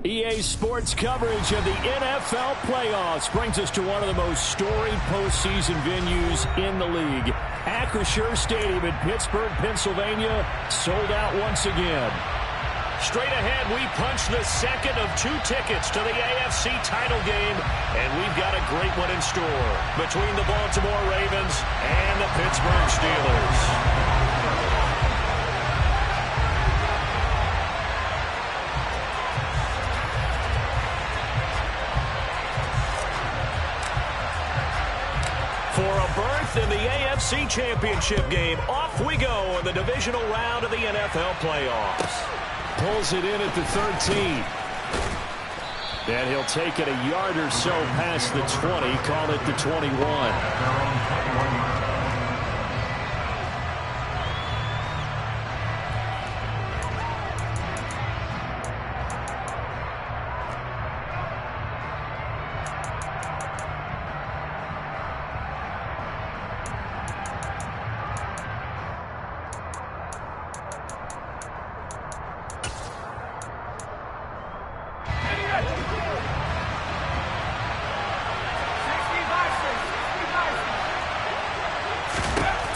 EA Sports coverage of the NFL playoffs brings us to one of the most storied postseason venues in the league. Acrisure Stadium in Pittsburgh, Pennsylvania, sold out once again. Straight ahead, we punch the second of two tickets to the AFC title game, and we've got a great one in store between the Baltimore Ravens and the Pittsburgh Steelers. For a berth in the AFC Championship game, off we go in the divisional round of the NFL playoffs. Pulls it in at the 13. And he'll take it a yard or so past the 20, call it the 21.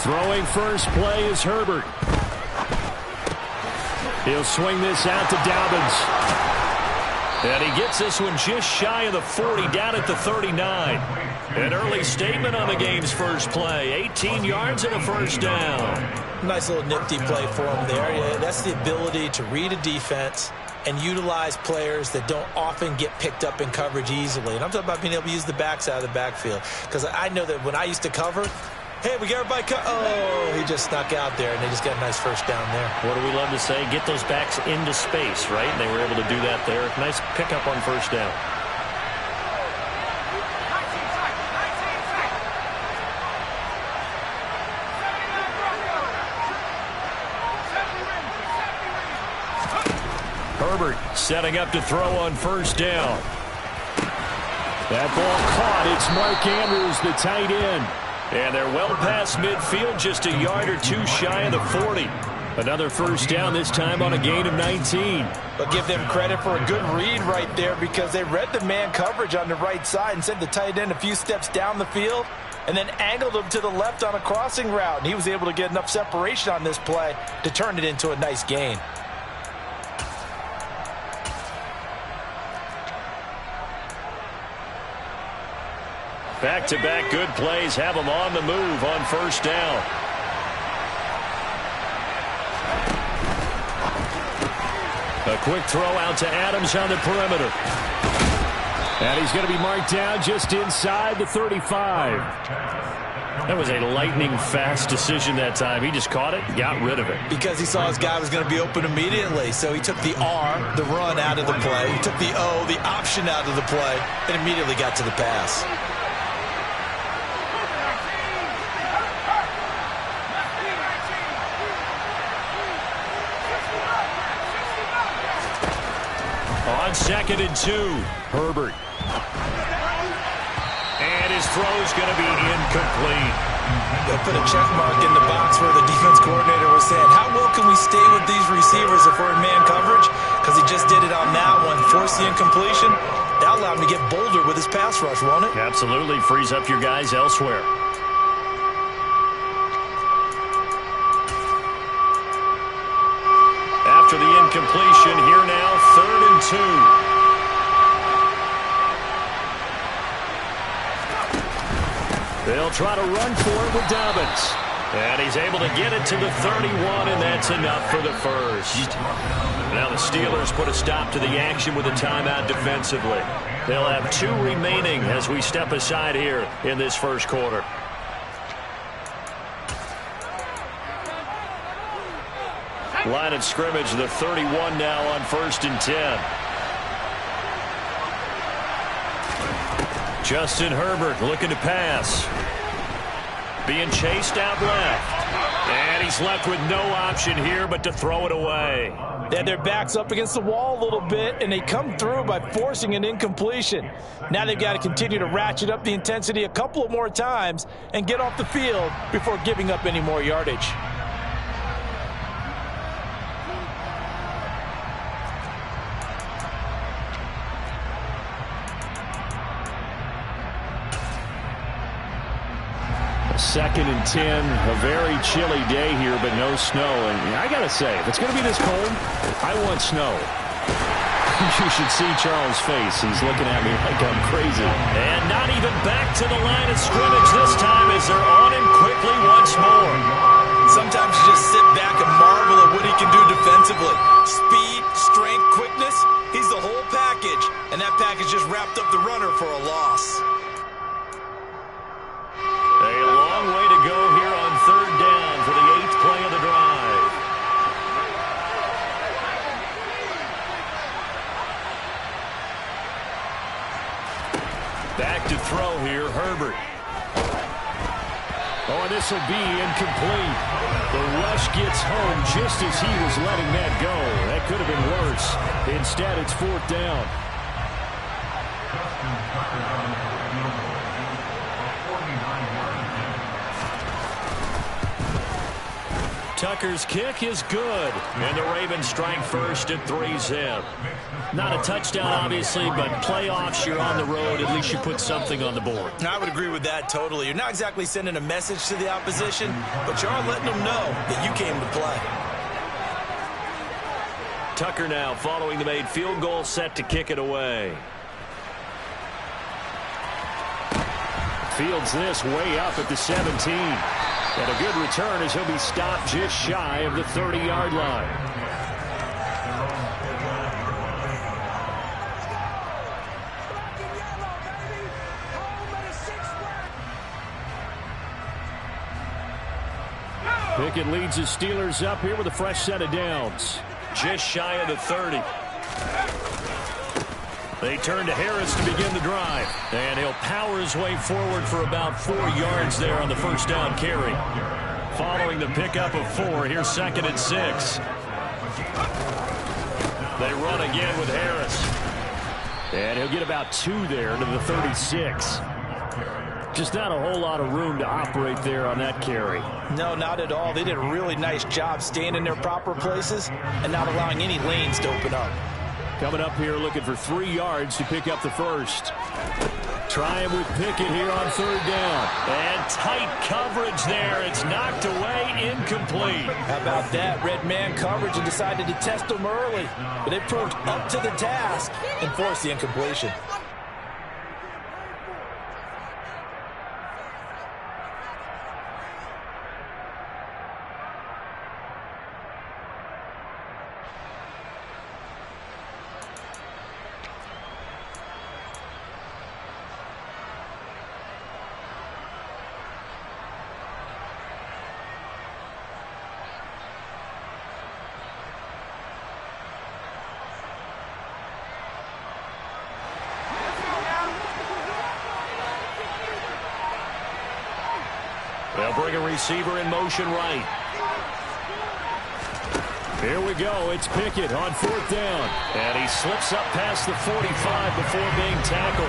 Throwing first play is Herbert. He'll swing this out to Dobbins. And he gets this one just shy of the 40, down at the 39. An early statement on the game's first play. 18 yards and a first down. Nice little nifty play for him there. Yeah, that's the ability to read a defense and utilize players that don't often get picked up in coverage easily. And I'm talking about being able to use the backs out of the backfield. Because I know that when I used to cover, hey, we got everybody oh, he just snuck out there, and they just got a nice first down there. What do we love to say? Get those backs into space, right? And they were able to do that there. Nice pickup on first down. Herbert setting up to throw on first down. That ball caught. It's Mark Andrews, the tight end. And they're well past midfield, just a yard or two shy of the 40. Another first down, this time on a gain of 19. But give them credit for a good read right there, because they read the man coverage on the right side and sent the tight end a few steps down the field and then angled him to the left on a crossing route. And he was able to get enough separation on this play to turn it into a nice gain. Back-to-back good plays have them on the move on first down. A quick throw out to Adams on the perimeter. And he's going to be marked down just inside the 35. That was a lightning-fast decision that time. He just caught it, got rid of it. Because he saw his guy was going to be open immediately. So he took the R, the run, out of the play. He took the O, the option, out of the play, and immediately got to the pass. On 2nd and 2, Herbert. And his throw's going to be incomplete. They'll put a check mark in the box where the defense coordinator was saying, how well can we stay with these receivers if we're in man coverage? Because he just did it on that one, forced the incompletion. That'll allow him to get bolder with his pass rush, won't it? Absolutely, frees up your guys elsewhere. After the incompletion, here now, 3rd and 2. They'll try to run for it with Dobbins. And he's able to get it to the 31, and that's enough for the first. Now the Steelers put a stop to the action with a timeout defensively. They'll have 2 remaining as we step aside here in this first quarter. Line of scrimmage, the 31 now on 1st and 10. Justin Herbert looking to pass. Being chased out left. And he's left with no option here but to throw it away. They had their backs up against the wall a little bit, and they come through by forcing an incompletion. Now they've got to continue to ratchet up the intensity a couple of more times and get off the field before giving up any more yardage. 2nd and 10. A very chilly day here, but no snow. And I got to say, if it's going to be this cold, I want snow. You should see Charles' face. He's looking at me like I'm crazy. And not even back to the line of scrimmage this time as they're on him quickly once more. Sometimes you just sit back and marvel at what he can do defensively. Speed, strength, quickness. He's the whole package. And that package just wrapped up the runner for a loss. A long way to go here on 3rd down for the 8th play of the drive. Back to throw here, Herbert. Oh, and this will be incomplete. The rush gets home just as he was letting that go. That could have been worse. Instead, it's 4th down. Tucker's kick is good. And the Ravens strike first at 3-zip. Not a touchdown, obviously, but playoffs, you're on the road. At least you put something on the board. I would agree with that totally. You're not exactly sending a message to the opposition, but you are letting them know that you came to play. Tucker now following the made field goal, set to kick it away. Fields this way up at the 17. And a good return as he'll be stopped just shy of the 30-yard line. Pickett leads his Steelers up here with a fresh set of downs. Just shy of the 30. They turn to Harris to begin the drive. And he'll power his way forward for about 4 yards there on the first down carry. Following the pickup of 4, here's 2nd and 6. They run again with Harris. And he'll get about 2 there to the 36. Just not a whole lot of room to operate there on that carry. No, not at all. They did a really nice job staying in their proper places and not allowing any lanes to open up. Coming up here looking for 3 yards to pick up the first. Trying with Pickett here on 3rd down. And tight coverage there. It's knocked away, incomplete. How about that? Red man coverage and decided to test them early. But it proved up to the task and forced the incompletion. They'll bring a receiver in motion right. Here we go. It's Pickett on 4th down. And he slips up past the 45 before being tackled.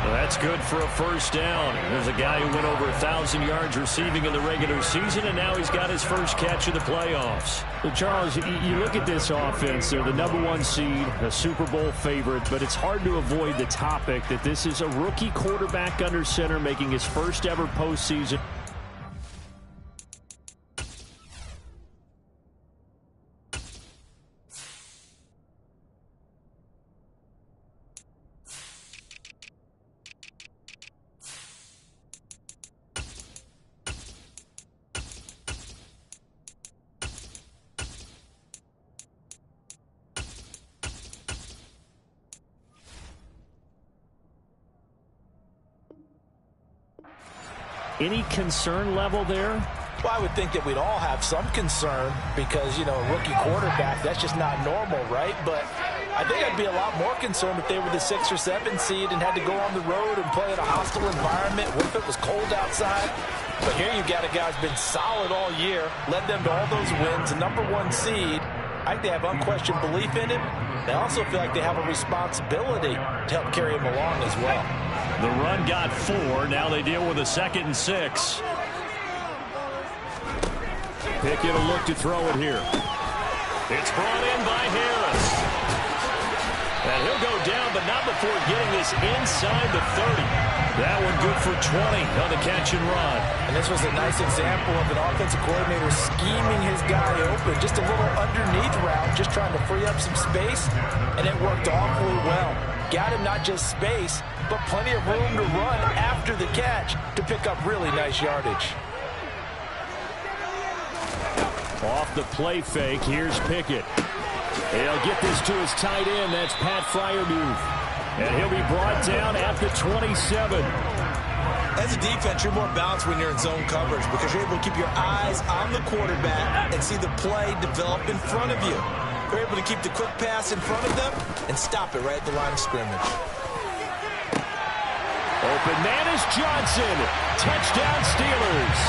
Well, that's good for a first down. There's a guy who went over 1,000 yards receiving in the regular season, and now he's got his first catch of the playoffs. Well, Charles, you look at this offense. They're the #1 seed, a Super Bowl favorite, but it's hard to avoid the topic that this is a rookie quarterback under center making his first ever postseason. Any concern level there? Well, I would think that we'd all have some concern because, you know, a rookie quarterback, that's just not normal, right? But I think I'd be a lot more concerned if they were the 6 or 7 seed and had to go on the road and play in a hostile environment. What if it was cold outside? But here you got a guy who's been solid all year, led them to all those wins, a #1 seed. I think they have unquestioned belief in him. They also feel like they have a responsibility to help carry him along as well. The run got 4. Now they deal with a 2nd and 6. Pickett will look to throw it here. It's brought in by Harris. And he'll go down, but not before getting this inside the 30. That one good for 20 on the catch and run. And this was a nice example of an offensive coordinator scheming his guy open. Just a little underneath route, just trying to free up some space, and it worked awfully well. Got him not just space, but plenty of room to run after the catch to pick up really nice yardage. Off the play fake, here's Pickett. He'll get this to his tight end. That's Pat Freiermuth. And he'll be brought down at the 27. As a defense, you're more balanced when you're in zone coverage because you're able to keep your eyes on the quarterback and see the play develop in front of you. You're able to keep the quick pass in front of them and stop it right at the line of scrimmage. Open man is Johnson. Touchdown Steelers.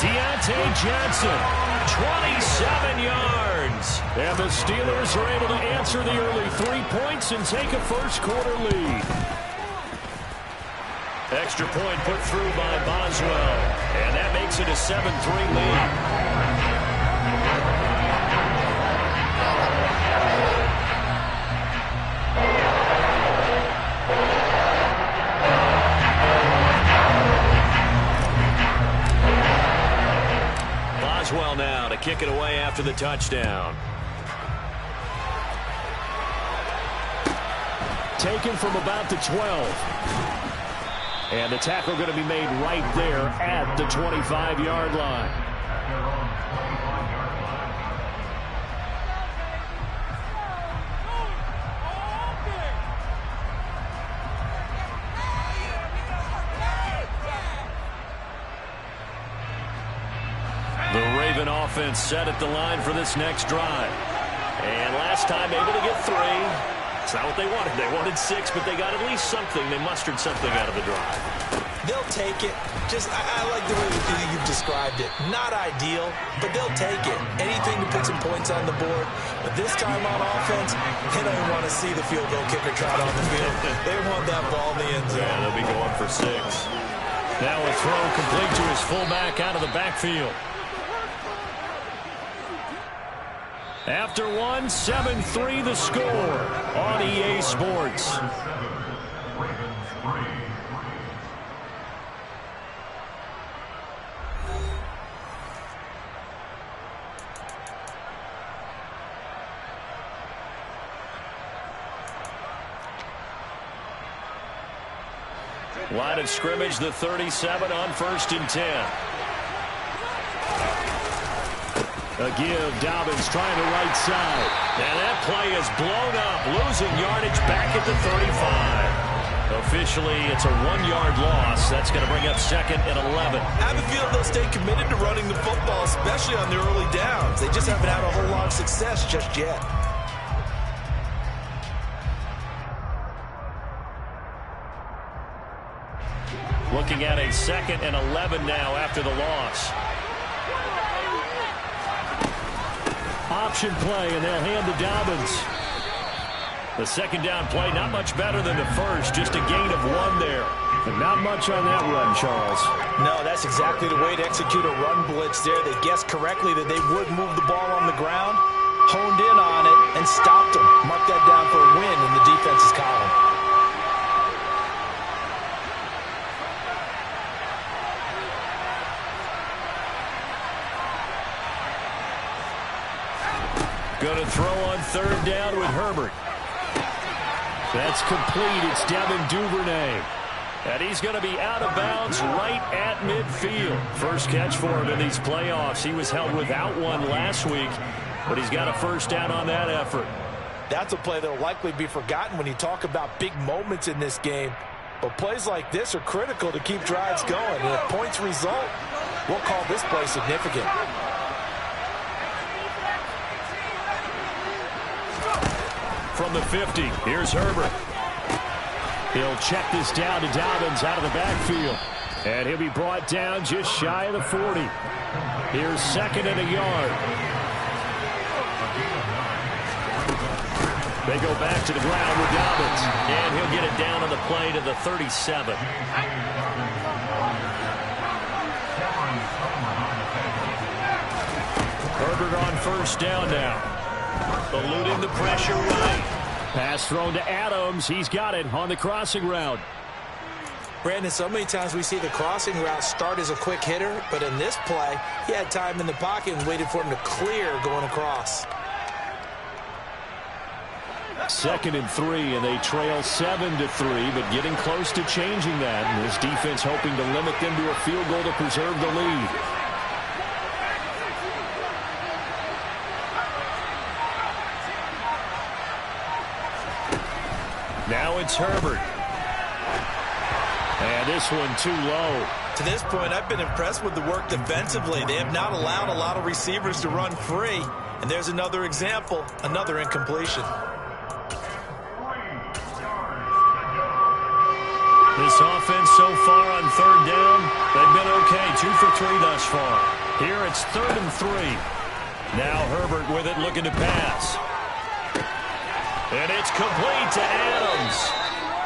Deontay Johnson, 27 yards. And the Steelers are able to answer the early 3 points and take a first-quarter lead. Extra point put through by Boswell. And that makes it a 7-3 lead. Boswell now to kick it away after the touchdown. Taken from about the 12. And the tackle going to be made right there at the 25-yard line. The Raven offense set at the line for this next drive. And last time able to get 3. It's not what they wanted. They wanted 6, but they got at least something. They mustered something out of the drive. They'll take it. I like the way you've described it. Not ideal, but they'll take it. Anything to put some points on the board. But this time on offense, they don't want to see the field goal kicker trot on the field. They want that ball in the end zone. Yeah, they'll be going for 6. Now a throw complete to his fullback out of the backfield. After 1, 7-3 the score on EA Sports. Line of scrimmage, the 37 on 1st and 10. A give, Dobbins trying the right side. And that play is blown up, losing yardage back at the 35. Officially, it's a 1-yard loss. That's going to bring up 2nd and 11. I have a feeling they'll stay committed to running the football, especially on the early downs. They just haven't had a whole lot of success just yet. Looking at a 2nd and 11 now after the loss. Option play, and they'll hand to Dobbins. The second down play, not much better than the first, just a gain of 1 there. But not much on that run, Charles. No, that's exactly the way to execute a run blitz there. They guessed correctly that they would move the ball on the ground, honed in on it, and stopped them. Mark that down for a win in the defense's column. Going to throw on 3rd down with Herbert. That's complete. It's Devin Duvernay. And he's going to be out of bounds right at midfield. First catch for him in these playoffs. He was held without one last week, but he's got a first down on that effort. That's a play that will likely be forgotten when you talk about big moments in this game. But plays like this are critical to keep drives going. And if points result, we'll call this play significant. From the 50, here's Herbert. He'll check this down to Dobbins out of the backfield. And he'll be brought down just shy of the 40. Here's 2nd and a yard. They go back to the ground with Dobbins. And he'll get it down on the play to the 37. Herbert on 1st down now. Eluding the pressure right. Pass thrown to Adams. He's got it on the crossing route. Brandon, so many times we see the crossing route start as a quick hitter, but in this play, he had time in the pocket and waited for him to clear going across. 2nd and 3, and they trail 7-3, but getting close to changing that. And this defense hoping to limit them to a field goal to preserve the lead. Now it's Herbert. And this one too low. To this point, I've been impressed with the work defensively. They have not allowed a lot of receivers to run free. And there's another example, another incompletion. This offense so far on 3rd down, they've been okay. 2 for 3 thus far. Here it's 3rd and 3. Now Herbert with it, looking to pass. And it's complete to Adams.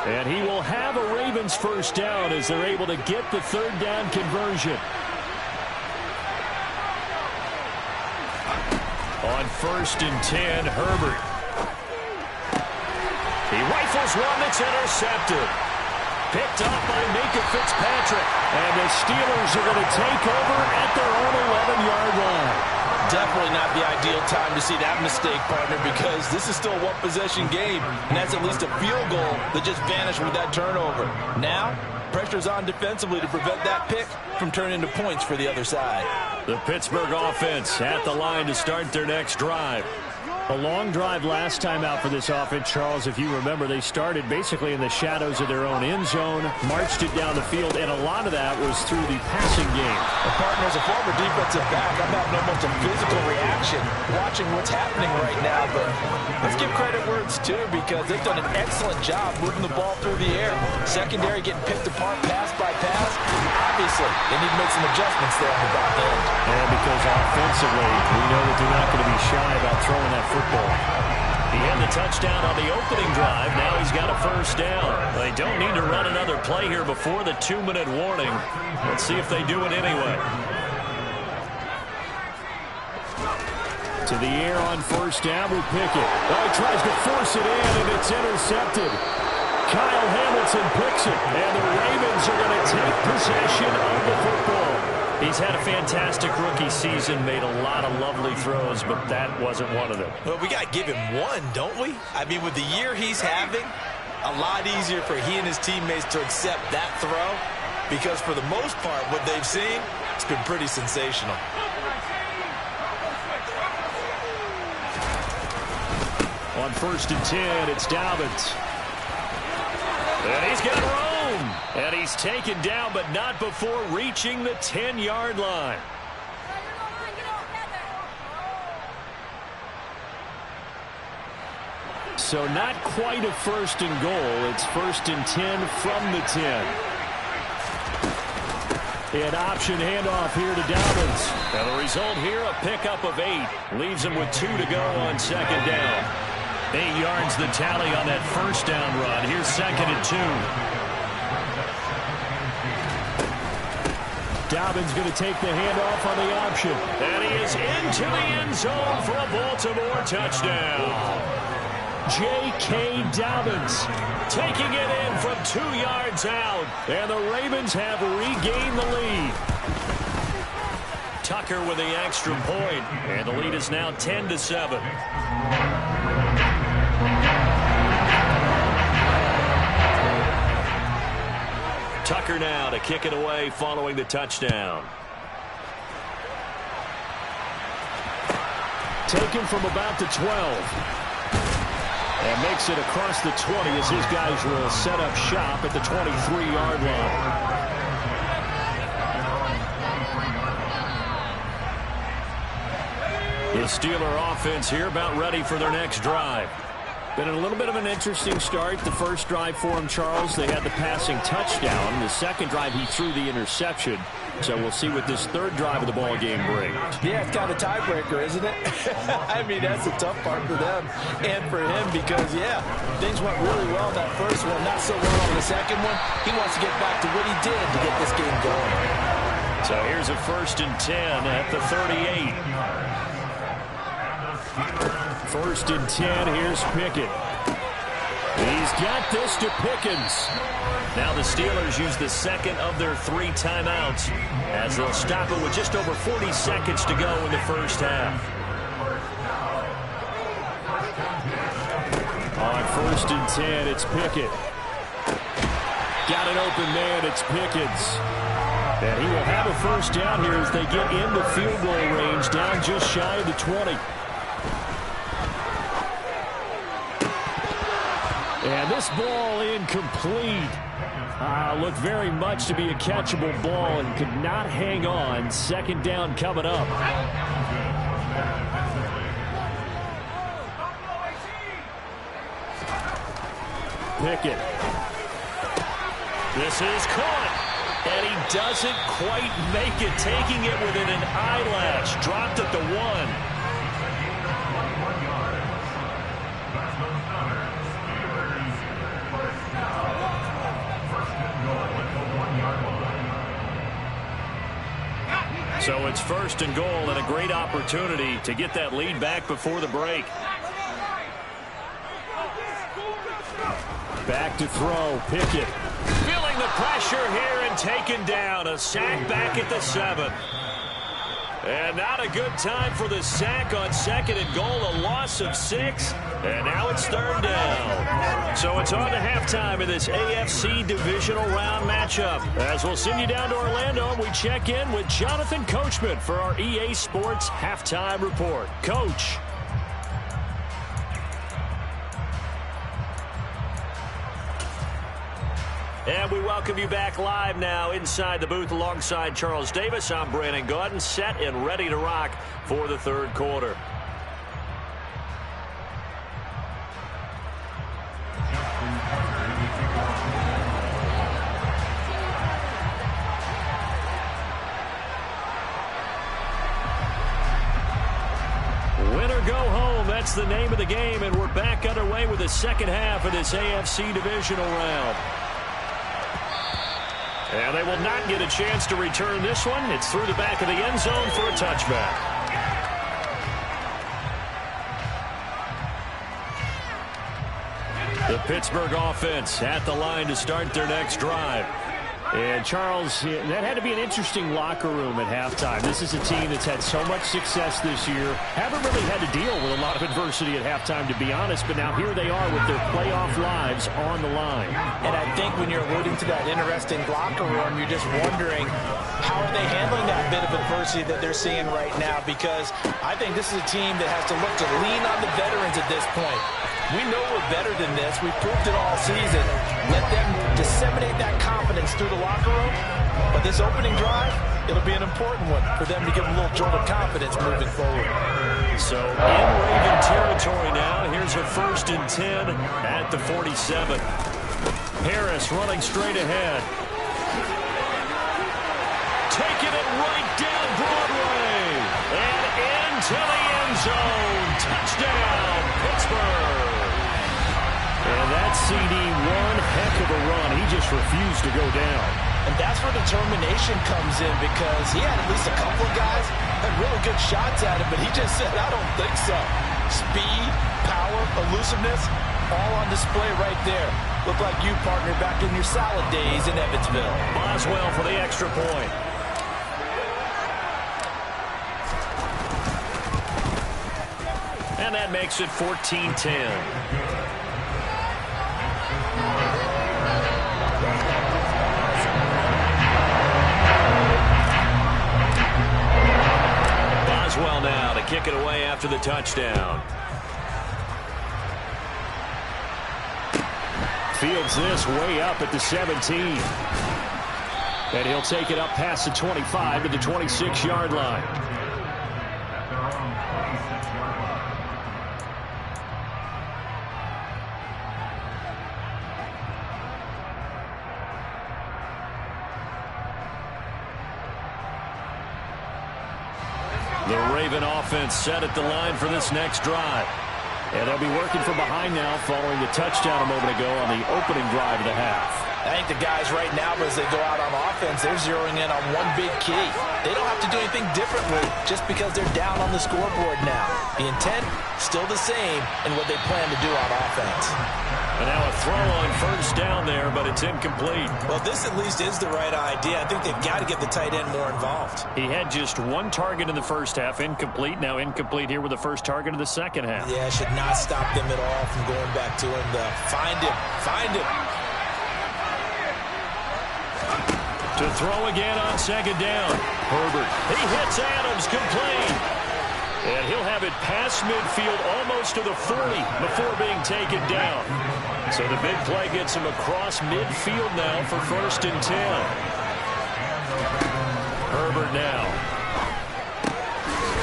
And he will have a Ravens first down as they're able to get the 3rd down conversion. On 1st and 10, Herbert. He rifles one that's intercepted. Picked up by Minkah Fitzpatrick. And the Steelers are going to take over at their own 11-yard line. Definitely not the ideal time to see that mistake, partner, because this is still a one-possession game, and that's at least a field goal that just vanished with that turnover. Now, pressure's on defensively to prevent that pick from turning into points for the other side. The Pittsburgh offense at the line to start their next drive. A long drive last time out for this offense, Charles. If you remember, they started basically in the shadows of their own end zone, marched it down the field, and a lot of that was through the passing game. Partner, as a former defensive back, I'm having almost a physical reaction watching what's happening right now. But let's give credit where it's due, because they've done an excellent job moving the ball through the air. Secondary getting picked apart pass by pass. Obviously, they need to make some adjustments there on the back end. And because offensively, we know that they're not going to be shy about throwing that football. He had the touchdown on the opening drive. Now he's got a first down. They don't need to run another play here before the 2-minute warning. Let's see if they do it anyway. To the air on first down with Pickett. Oh, he tries to force it in, and it's intercepted. Kyle Hamilton picks it, and the Ravens are going to take possession of the football. He's had a fantastic rookie season, made a lot of lovely throws, but that wasn't one of them. Well, we got to give him one, don't we? I mean, with the year he's having, a lot easier for he and his teammates to accept that throw, because for the most part, what they've seen, it's been pretty sensational. On 1st and 10, it's Dobbins. And he's got room. And he's taken down, but not before reaching the 10-yard line. So not quite a 1st and goal. It's 1st and 10 from the 10. An option handoff here to Dobbins. And the result here, a pickup of 8. Leaves him with 2 to go on 2nd down. 8 yards the tally on that first down run. Here's 2nd and 2. Dobbins going to take the handoff on the option. And he is into the end zone for a Baltimore touchdown. J.K. Dobbins taking it in from 2 yards out. And the Ravens have regained the lead. Tucker with the extra point. And the lead is now 10-7. Tucker now to kick it away following the touchdown. Taken from about the 12. And makes it across the 20 as his guys will set up shop at the 23-yard line. The Steeler offense here about ready for their next drive. Been a little bit of an interesting start. The first drive for him, Charles, they had the passing touchdown. The second drive, he threw the interception. So we'll see what this third drive of the ball game brings. Yeah, it's kind of a tiebreaker, isn't it? I mean, that's a tough part for them and for him because, yeah, things went really well in that first one, not so well on the second one. He wants to get back to what he did to get this game going. So here's a 1st and 10 at the 38. 1st and 10, here's Pickett. He's got this to Pickens. Now the Steelers use the second of their 3 timeouts as they'll stop it with just over 40 seconds to go in the first half. On 1st and 10, it's Pickett. Got an open man, it's Pickens. And he will have a first down here as they get into field goal range, down just shy of the 20. And this ball incomplete. Looked very much to be a catchable ball and could not hang on. 2nd down coming up. Pickett. This is caught. And he doesn't quite make it, taking it within an eyelash. Dropped at the 1. So it's 1st and goal and a great opportunity to get that lead back before the break. Back to throw, Pickett. Feeling the pressure here and taken down. A sack back at the 7. And not a good time for the sack on 2nd and goal. A loss of 6. And now it's 3rd down. So it's on to halftime in this AFC divisional round matchup. As we'll send you down to Orlando, we check in with Jonathan Coachman for our EA Sports Halftime Report. Coach. And we welcome you back live now inside the booth alongside Charles Davis. I'm Brandon Gaudin, set and ready to rock for the 3rd quarter. Win or go home, that's the name of the game, and we're back underway with the 2nd half of this AFC divisional round. And they will not get a chance to return this one. It's through the back of the end zone for a touchback. The Pittsburgh offense at the line to start their next drive. And, Charles, that had to be an interesting locker room at halftime. This is a team that's had so much success this year. Haven't really had to deal with a lot of adversity at halftime, to be honest. But now here they are with their playoff lives on the line. And I think when you're alluding to that interesting locker room, you're just wondering how are they handling that bit of adversity that they're seeing right now? Because I think this is a team that has to look to lean on the veterans at this point. We know we're better than this. We've proved it all season. Let them disseminate that confidence through the locker room. But this opening drive, it'll be an important one for them to give them a little jolt of confidence moving forward. So in Raven territory now. Here's a 1st and 10 at the 47. Harris running straight ahead. Taking it right down Broadway. And into the end zone. Touchdown, Pittsburgh. And that CD, one heck of a run. He just refused to go down. And that's where determination comes in, because he had at least a couple of guys had really good shots at him, but he just said, I don't think so. Speed, power, elusiveness, all on display right there. Look like you, partner, back in your salad days in Evansville. Boswell for the extra point. And that makes it 14-10. Boswell now to kick it away after the touchdown. Fields this way up at the 17. And he'll take it up past the 25 to the 26-yard line. The Raven offense set at the line for this next drive. And they'll be working from behind now following the touchdown a moment ago on the opening drive of the half. I think the guys right now, as they go out on offense, they're zeroing in on one big key. They don't have to do anything differently just because they're down on the scoreboard now. The intent, still the same in what they plan to do on offense. And now a throw on first down there, but it's incomplete. Well, this at least is the right idea. I think they've got to get the tight end more involved. He had just one target in the first half, incomplete. Now incomplete here with the first target of the second half. Yeah, should not stop them at all from going back to him. Find him. Find him. To throw again on second down. Herbert. He hits Adams, complete. And he'll have it past midfield almost to the 40 before being taken down. So the big play gets him across midfield now for 1st and 10. Herbert now.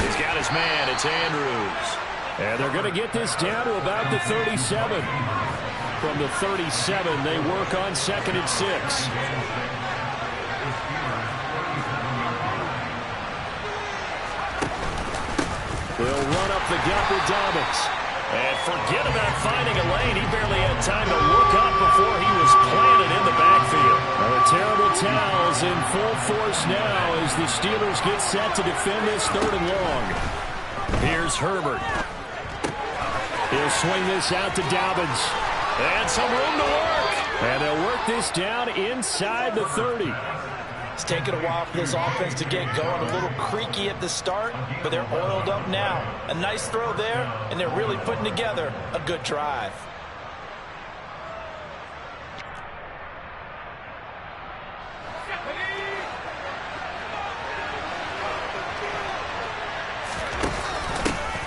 He's got his man. It's Andrews. And they're going to get this down to about the 37. From the 37, they work on 2nd and 6. They'll run up the gut with Dobbins. And forget about finding a lane. He barely had time to look up before he was planted in the backfield. Well, the terrible towels in full force now as the Steelers get set to defend this 3rd and long. Here's Herbert. He'll swing this out to Dobbins. And some room to work. And they'll work this down inside the 30. It's taken a while for this offense to get going. A little creaky at the start, but they're oiled up now. A nice throw there, and they're really putting together a good drive.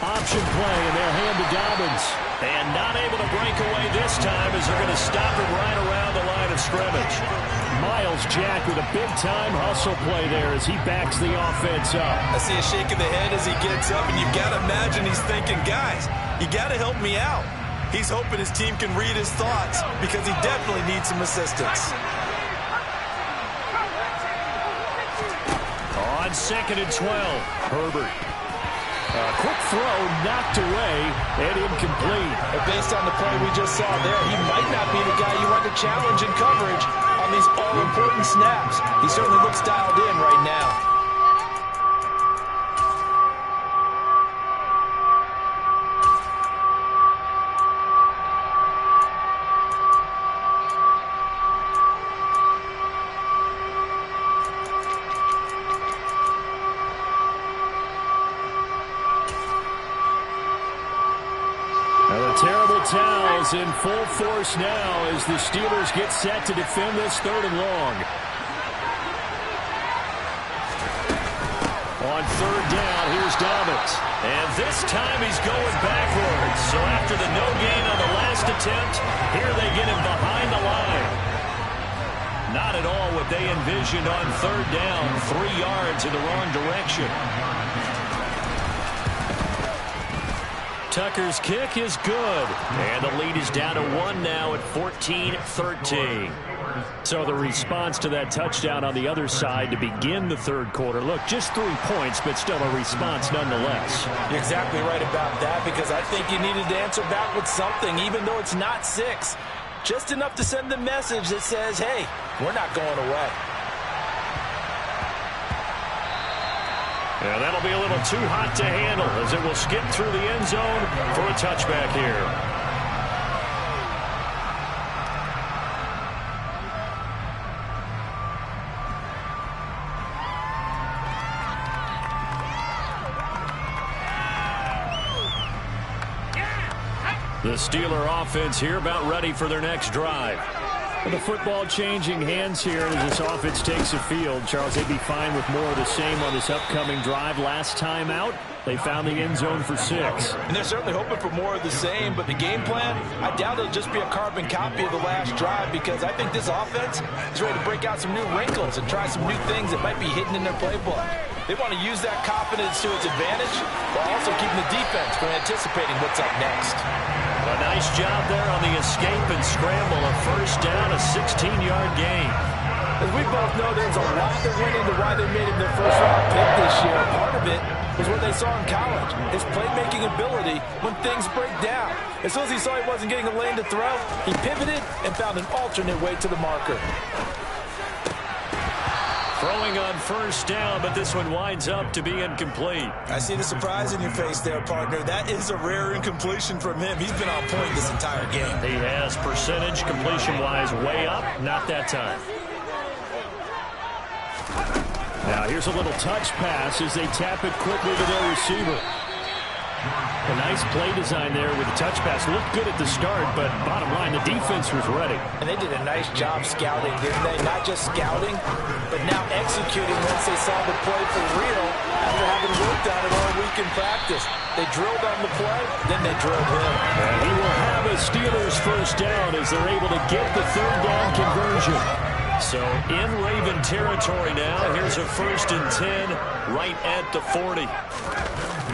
Option play, and they'll hand to Dobbins. And not able to break away this time as they're going to stop him right around the line of scrimmage. Myles Jack with a big-time hustle play there as he backs the offense up. I see a shake of the head as he gets up, and you've got to imagine he's thinking, guys, you got to help me out. He's hoping his team can read his thoughts because he definitely needs some assistance. On 2nd and 12, Herbert. A quick throw knocked away and incomplete. But based on the play we just saw there, he might not be the guy you want to challenge in coverage on these all-important snaps. He certainly looks dialed in right now. Towels in full force now as the Steelers get set to defend this 3rd and long. On 3rd down, here's Dobbins. And this time he's going backwards. So after the no gain on the last attempt, here they get him behind the line. Not at all what they envisioned on 3rd down. 3 yards in the wrong direction. Tucker's kick is good. And the lead is down to 1 now at 14-13. So the response to that touchdown on the other side to begin the 3rd quarter. Look, just 3 points, but still a response nonetheless. You're exactly right about that because I think you needed to answer back with something, even though it's not 6. Just enough to send the message that says, hey, we're not going away. Yeah, that'll be a little too hot to handle as it will skip through the end zone for a touchback here. The Steeler offense here about ready for their next drive. The football changing hands here as this offense takes the field. Charles, they'd be fine with more of the same on this upcoming drive. Last time out, they found the end zone for 6. And they're certainly hoping for more of the same, but the game plan, I doubt it'll just be a carbon copy of the last drive because I think this offense is ready to break out some new wrinkles and try some new things that might be hidden in their playbook. They want to use that confidence to its advantage while also keeping the defense from anticipating what's up next. A nice job there on the escape and scramble. A first down, a 16-yard gain. As we both know, there's a lot that went into why they made him their first-round pick this year. Part of it was what they saw in college, his playmaking ability when things break down. As soon as he saw he wasn't getting a lane to throw, he pivoted and found an alternate way to the marker. Throwing on first down, but this one winds up to be incomplete. I see the surprise in your face there, partner. That is a rare incompletion from him. He's been on point this entire game. He has percentage completion-wise way up, not that time. Now here's a little touch pass as they tap it quickly to their receiver. A nice play design there with the touch pass. Looked good at the start, but bottom line, the defense was ready. And they did a nice job scouting, didn't they? Not just scouting, but now executing once they saw the play for real after having worked on it all week in practice. They drilled on the play, then they drilled him. And he will have a Steelers first down as they're able to get the third down conversion. So in Raven territory now. Here's a 1st and 10 right at the 40.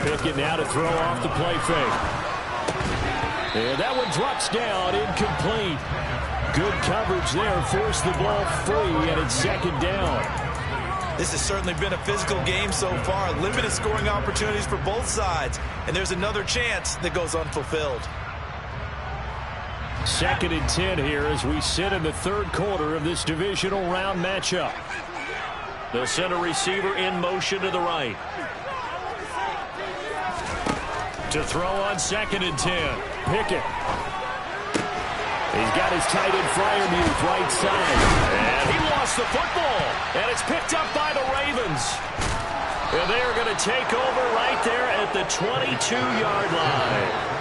Pickett now to throw off the play fake. And that one drops down, incomplete. Good coverage there, forced the ball free, and it's 2nd down. This has certainly been a physical game so far. Limited scoring opportunities for both sides. And there's another chance that goes unfulfilled. 2nd and 10 here as we sit in the 3rd quarter of this divisional round matchup. They'll send a receiver in motion to the right. To throw on 2nd and 10. Pickett. He's got his tight end Freiermuth right side. And he lost the football. And it's picked up by the Ravens. And they are going to take over right there at the 22-yard line.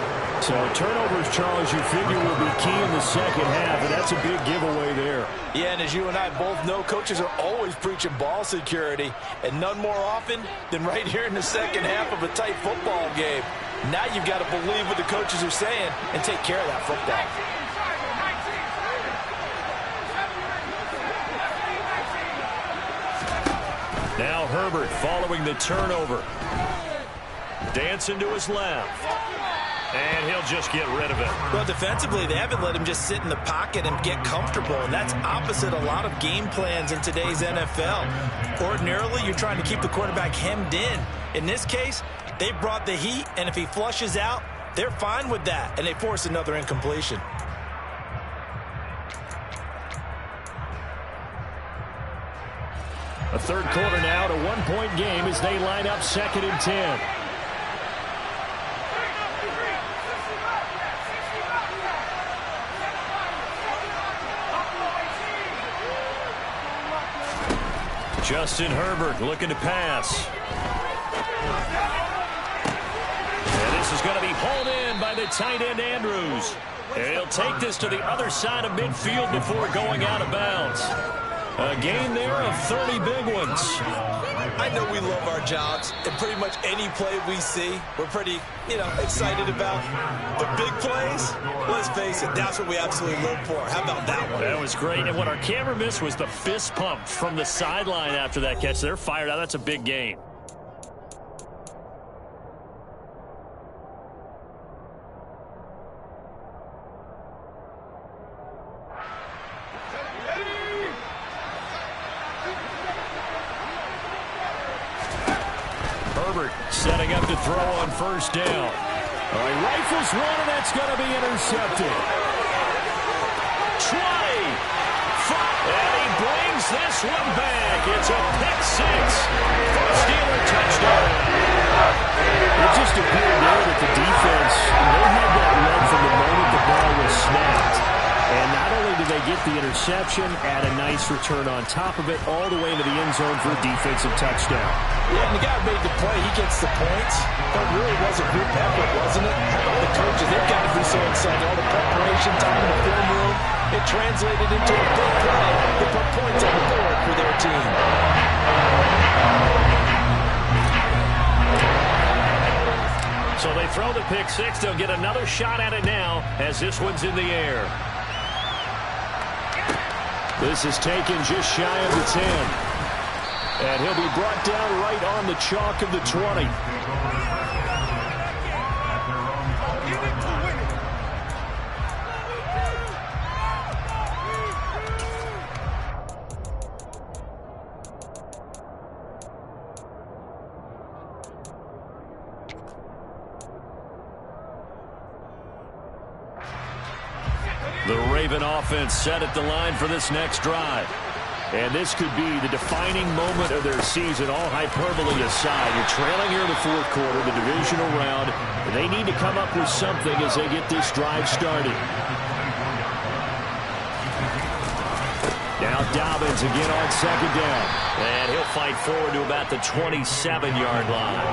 So turnovers, Charles, you figure will be key in the second half, and that's a big giveaway there. Yeah, and as you and I both know, coaches are always preaching ball security, and none more often than right here in the second half of a tight football game. Now you've got to believe what the coaches are saying and take care of that football. Now Herbert following the turnover. Dancing to his left. And he'll just get rid of it. Well, defensively, they haven't let him just sit in the pocket and get comfortable, and that's opposite a lot of game plans in today's NFL. Ordinarily, you're trying to keep the quarterback hemmed in. In this case, they brought the heat, and if he flushes out, they're fine with that, and they force another incompletion. A 3rd quarter now to 1-point game as they line up 2nd and 10. Justin Herbert looking to pass. And this is going to be hauled in by the tight end Andrews. And he'll take this to the other side of midfield before going out of bounds. A gain there of 30 big ones. I know we love our jobs, and pretty much any play we see, we're pretty, excited about. But big plays, let's face it, that's what we absolutely live for. How about that one? That was great, and what our camera missed was the fist pump from the sideline after that catch. They're fired out. That's a big gain. Setting up to throw on first down. He rifles one, and that's going to be intercepted. 20. And he brings this one back. It's a pick six for a Steeler touchdown. It just appeared there that the defense, they had that run from the moment the ball was snapped. And not only did they get the interception, add a nice return on top of it, all the way into the end zone for a defensive touchdown. Yeah, and the guy who made the play, he gets the points. That really was a group effort, wasn't it? How about the coaches? They've got to be so excited. All the preparation time in the film room, it translated into a big play that put points on the board for their team. So they throw the pick six. They'll get another shot at it now as this one's in the air. This is taken just shy of the 10. And he'll be brought down right on the chalk of the 20. The Raven offense set at the line for this next drive. And this could be the defining moment of their season, all hyperbole aside. You're trailing here in the fourth quarter, the divisional round. And they need to come up with something as they get this drive started. Now Dobbins again on second down. And he'll fight forward to about the 27-yard line.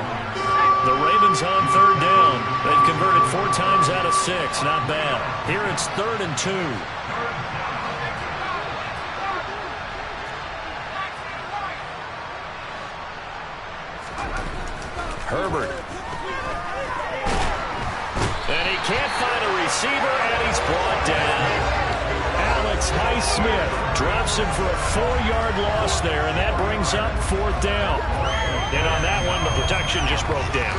The Ravens on third down. They've converted 4 times out of 6. Not bad. Here it's 3rd and 2. Herbert. And he can't find a receiver, and he's brought down. Alex Highsmith drops him for a 4-yard loss there, and that brings up 4th down. And on that one, the protection just broke down.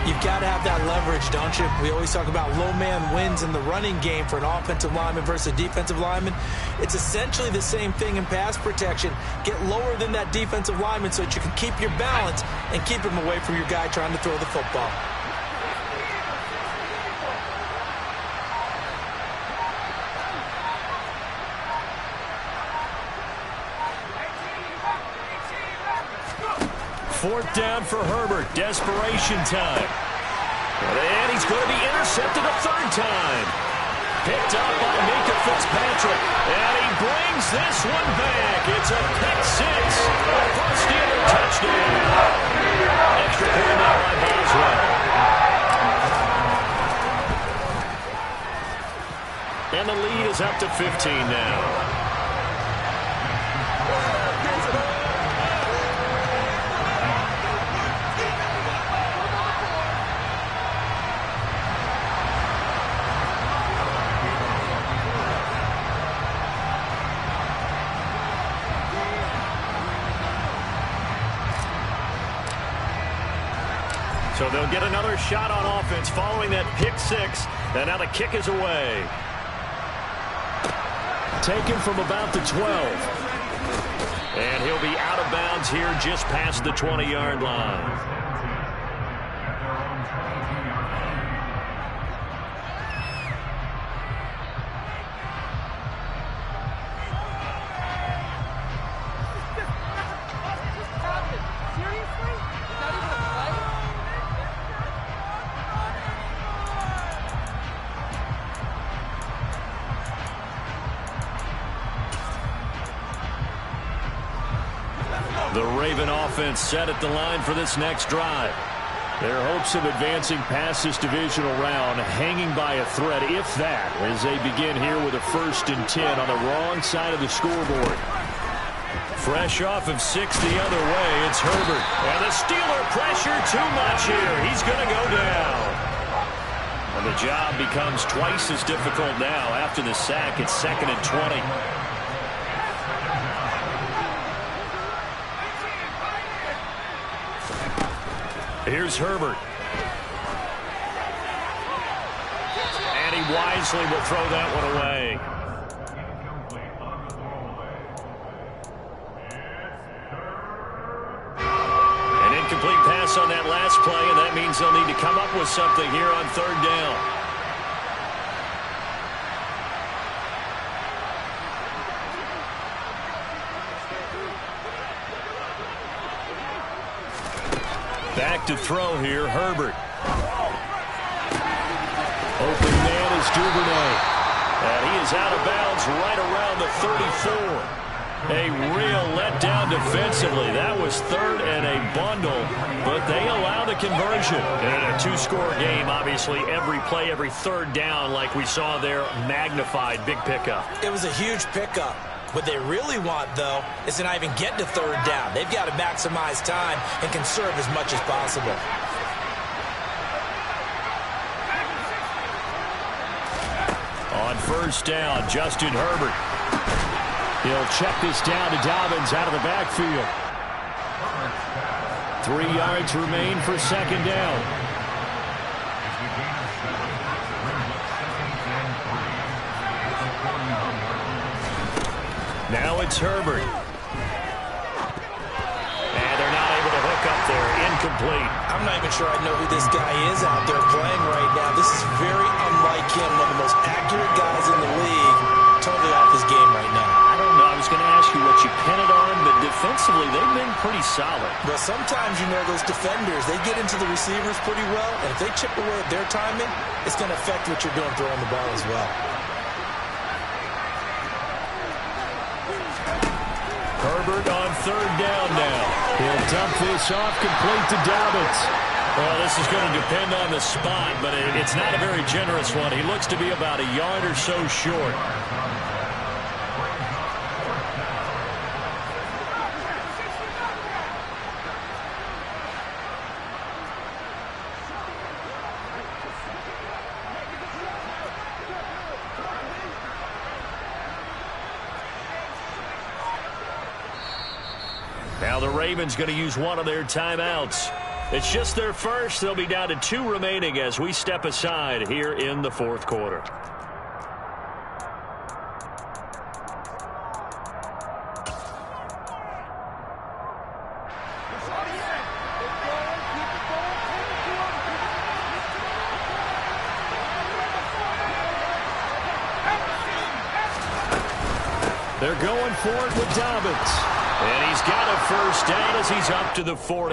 You've got to have that leverage, don't you? We always talk about low man wins in the running game for an offensive lineman versus a defensive lineman. It's essentially the same thing in pass protection. Get lower than that defensive lineman so that you can keep your balance and keep him away from your guy trying to throw the football. Fourth down for Herbert. Desperation time. And he's going to be intercepted a 3rd time. Picked up by Minkah Fitzpatrick. And he brings this one back. It's a pick 6. First Steeler touchdown. Extra point out by Boswell. And the lead is up to 15 now. So they'll get another shot on offense following that pick 6. And now the kick is away. Taken from about the 12. And he'll be out of bounds here just past the 20-yard line. The Raven offense set at the line for this next drive. Their hopes of advancing past this divisional round hanging by a thread, if that, as they begin here with a 1st and 10 on the wrong side of the scoreboard. Fresh off of 6 the other way, it's Herbert. And the Steeler pressure too much here. He's going to go down. And the job becomes twice as difficult now after the sack. It's 2nd and 20. Here's Herbert. And he wisely will throw that one away. An incomplete pass on that last play, and that means they'll need to come up with something here on 3rd down. Back to throw here, Herbert. Open man is Duvernay. And he is out of bounds right around the 34. A real letdown defensively. That was 3rd and a bundle, but they allow the conversion. And in a 2-score game, obviously, every play, every 3rd down, like we saw there, magnified. Big pickup. It was a huge pickup. What they really want, though, is to not even get to 3rd down. They've got to maximize time and conserve as much as possible. On 1st down, Justin Herbert. He'll check this down to Dobbins out of the backfield. 3 yards remain for 2nd down. Now it's Herbert. And they're not able to hook up there. incomplete. I'm not even sure I know who this guy is out there playing right now. This is very unlike him, one of the most accurate guys in the league. Totally off his game right now. I don't know. I was going to ask you what you pin it on, but defensively, they've been pretty solid. But sometimes, those defenders, they get into the receivers pretty well, and if they chip away at their timing, it's going to affect what you're doing throwing the ball as well. Herbert on third down now. He'll dump this off complete to Dobbins. Well, this is going to depend on the spot, but it's not a very generous one. He looks to be about a yard or so short. Now the Ravens going to use one of their timeouts. It's just their first. They'll be down to 2 remaining as we step aside here in the fourth quarter. They're going for it with Dobbins. And he's got a first down as he's up to the 48.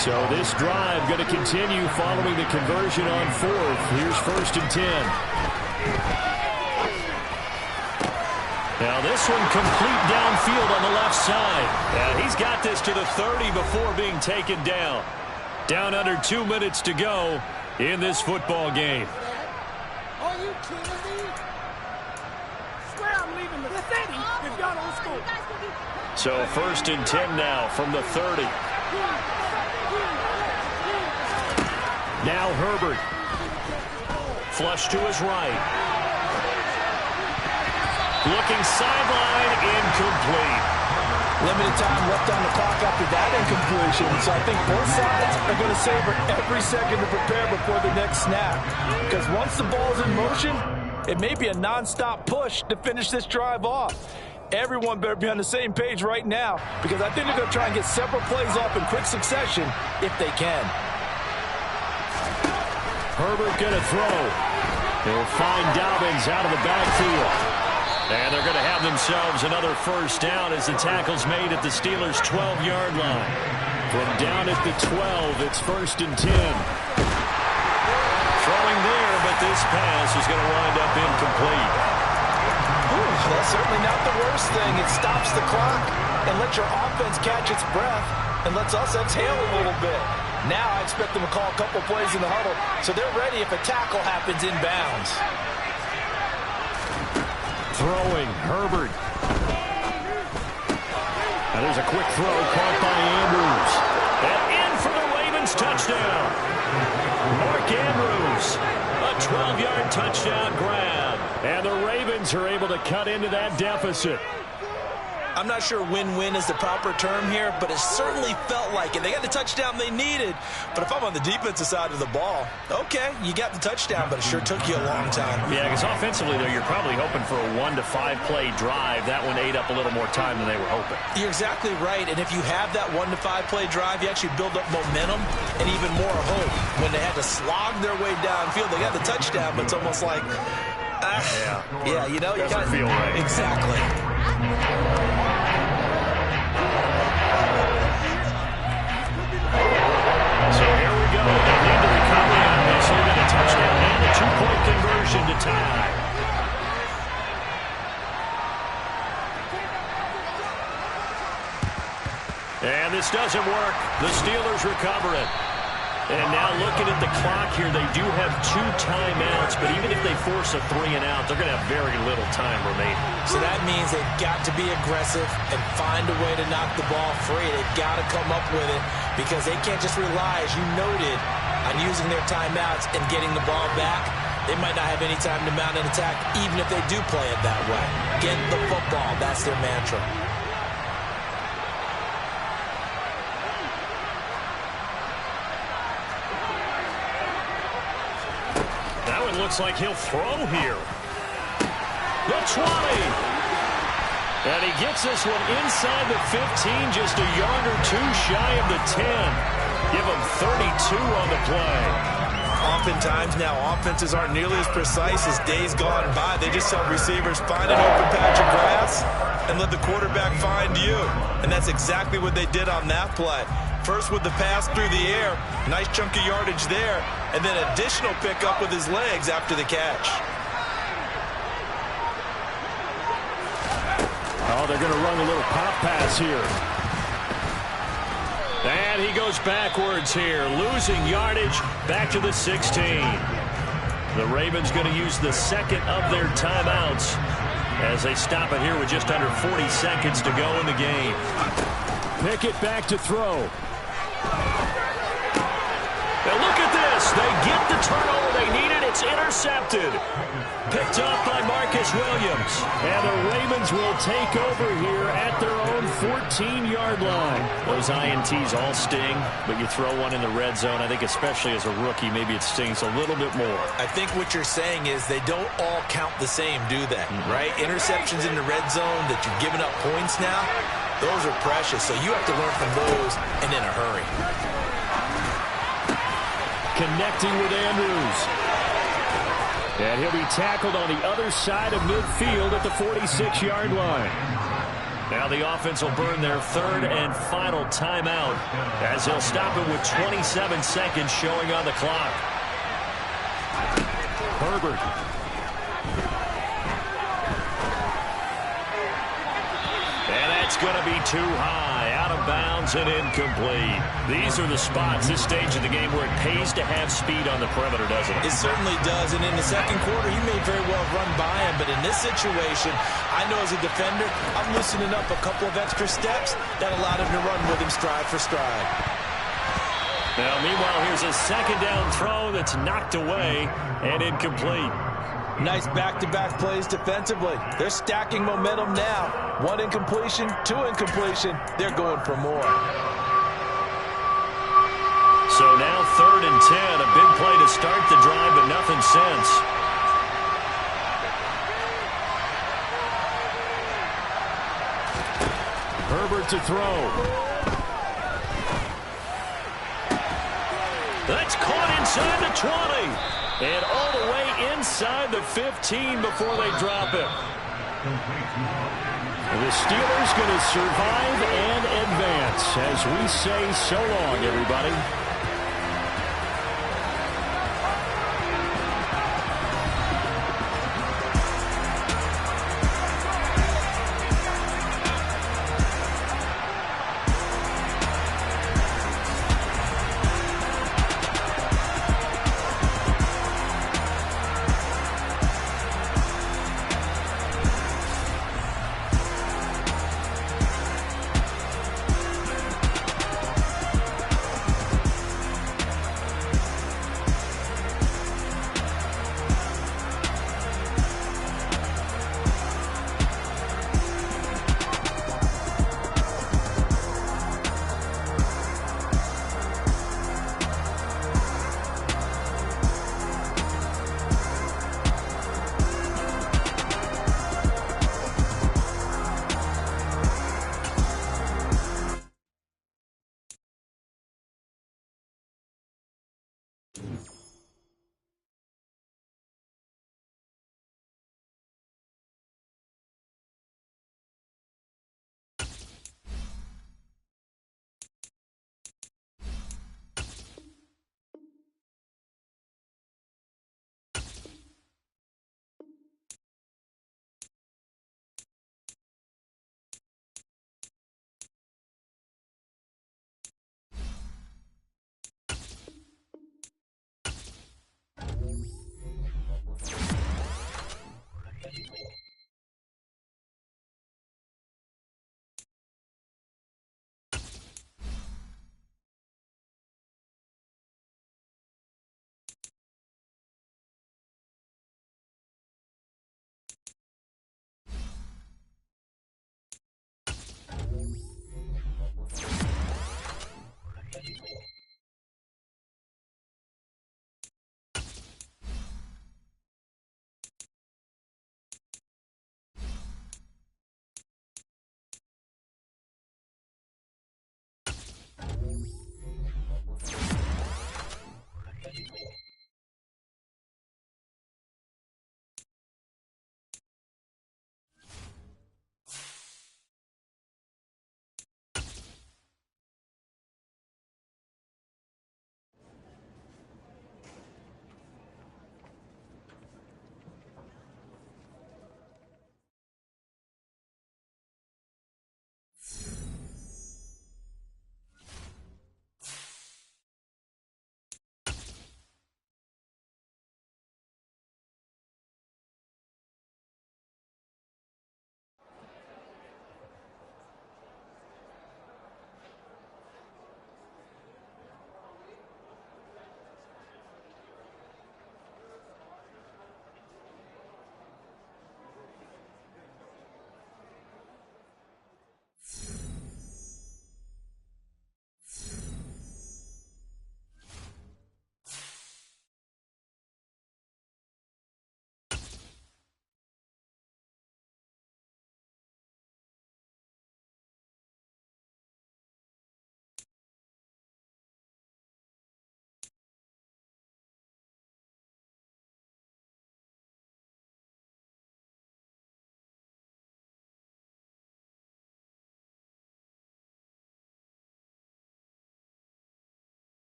So this drive going to continue following the conversion on fourth. Here's 1st and 10. Now this one complete downfield on the left side. And he's got this to the 30 before being taken down. Down under 2 minutes to go in this football game. Are you kidding me? Swear I'm leaving the city if y'all don't score. So 1st and 10 now from the 30. Now Herbert. Flush to his right. Looking sideline, incomplete. Limited time left on the clock after that incompletion. So I think both sides are going to savor every second to prepare before the next snap. Because once the ball's in motion, it may be a nonstop push to finish this drive off. Everyone better be on the same page right now, because I think they're going to try and get several plays off in quick succession if they can. Herbert going to throw. He'll find Dobbins out of the backfield. And they're going to have themselves another first down as the tackle's made at the Steelers' 12-yard line. From down at the 12, it's 1st and 10. Throwing there, but this pass is going to wind up incomplete. That's certainly not the worst thing. It stops the clock and lets your offense catch its breath and lets us exhale a little bit. Now I expect them to call a couple plays in the huddle so they're ready if a tackle happens inbounds. Throwing, Herbert. Now there's a quick throw caught by Andrews. And in for the Ravens touchdown. Mark Andrews, a 12-yard touchdown grab. And the Ravens are able to cut into that deficit. I'm not sure win-win is the proper term here, but it certainly felt like it. They got the touchdown they needed, but if I'm on the defensive side of the ball, okay, you got the touchdown, but it sure took you a long time. Yeah, because offensively, though, you're probably hoping for a 1 to 5 play drive. That one ate up a little more time than they were hoping. You're exactly right, and if you have that 1 to 5 play drive, you actually build up momentum and even more hope. When they had to slog their way downfield, they got the touchdown, but it's almost like, yeah, you know, you doesn't feel right. Exactly. So here we go. They need the recovery on this. They got a touchdown and a 2-point conversion to tie. And this doesn't work. The Steelers recover it. And now looking at the clock here, they do have 2 timeouts, but even if they force a 3 and out, they're going to have very little time remaining. So that means they've got to be aggressive and find a way to knock the ball free. They've got to come up with it because they can't just rely, as you noted, on using their timeouts and getting the ball back. They might not have any time to mount an attack, even if they do play it that way. Get the football. That's their mantra. Looks like he'll throw here. The 20. And he gets this one inside the 15, just a yard or 2 shy of the 10. on the play. Oftentimes now, offenses aren't nearly as precise as days gone by. They just tell receivers, find an open patch of grass and let the quarterback find you. And that's exactly what they did on that play. First with the pass through the air, nice chunk of yardage there, and then additional pickup with his legs after the catch. Oh, they're going to run a little pop pass here. And he goes backwards here, losing yardage back to the 16. The Ravens going to use the second of their timeouts as they stop it here with just under 40 seconds to go in the game. Pickett back to throw. Now look at this. They get the turnover they needed. It's intercepted. Picked up by Marcus Williams. And the Ravens will take over here at their own 14-yard line. Those INTs all sting, but you throw one in the red zone. I think especially as a rookie, maybe it stings a little bit more. I think what you're saying is they don't all count the same, do they? Right? Interceptions in the red zone that you've given up points now, those are precious. So you have to learn from those and in a hurry. Connecting with Andrews. And he'll be tackled on the other side of midfield at the 46-yard line. Now the offense will burn their third and final timeout as they'll stop it with 27 seconds showing on the clock. Herbert. And that's going to be too high, out of bounds and incomplete. These are the spots, this stage of the game, where it pays to have speed on the perimeter, doesn't it? It certainly does, and in the second quarter, he may very well run by him, but in this situation, I know as a defender, I'm loosening up a couple of extra steps that allowed him to run with him stride for stride. Now, meanwhile, here's a second down throw that's knocked away and incomplete. Nice back-to-back plays defensively. They're stacking momentum now. One incompletion, two incompletion. They're going for more. So now 3rd and 10. A big play to start the drive, but nothing since. Herbert to throw. That's caught inside the 20. And all the way inside the 15 before they drop it. The Steelers going to survive and advance as we say so long, everybody.